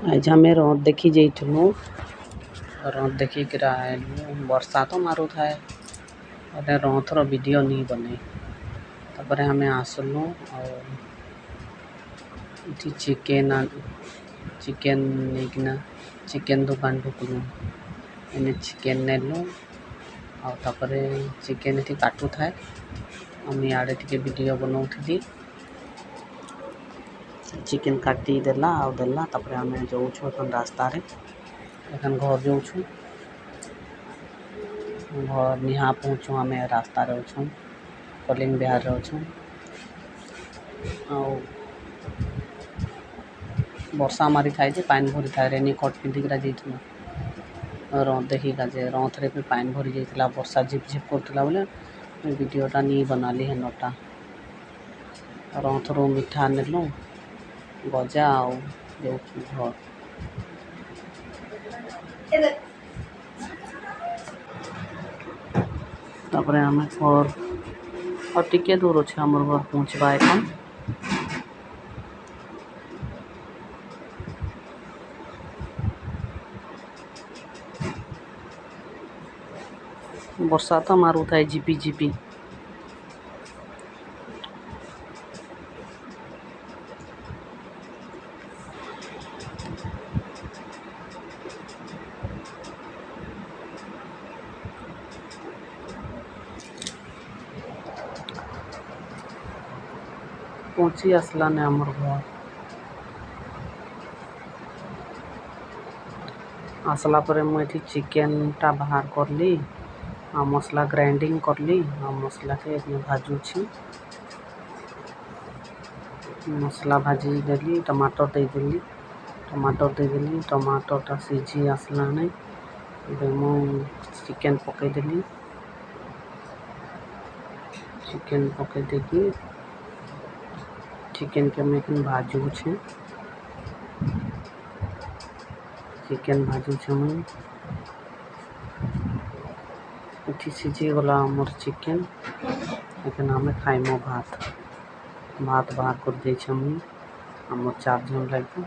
आज आम रथ देखी जाइलु रथ देखिक आइलु वर्षा तो मारू थाए रथर वीडियो नहीं बने तापर आम आसलु चिकेन चिकेन नहीं चिकेन दुकान ढुकलु एने चिकेन नेलु आपर चिकेन ये काटू थाए आड़े टे वीडियो बनाऊली चिकेन काटी देला देला तापर आम जाऊँ रास्ता एखन घर जाऊँ घर निहा पहुँचू आम रास्ता अच्छू कलिंग बिहार अच्छू वर्षा मारी थाए जे पानी भरी थाए रेनिकोट पिंधिका जाइलु रथ देखिका जे रथ रे भी पानी भरी जाइला वर्षा झिप झिप करता बोले वीडियोटा नहीं बनाली हेनटा रथ रू मिठा नेलु गजा घर तापर आम घर और टिके दूर अच्छे आम घर पहुँचवा एखन वर्षा तो मारू थाए झिपी झिपी पहुँची आसलाने आमर घर आसला पर मुझे चिकेनटा बाहर करली आ मसला ग्राइंडिंग करली आ मसला के भाजुची मसला भाजी देली टमाटर देदेली टमाटरटा सीझी आसलाने मु चिकेन पकईदेली चिकेन पकई देकी चिकेन के मैं भाजुछे चिकेन भाजुछे मुई सीझी गला आमर चिकेन एखन आम खाइमु भात बाहर कर मुई आमर 4 जन लगे।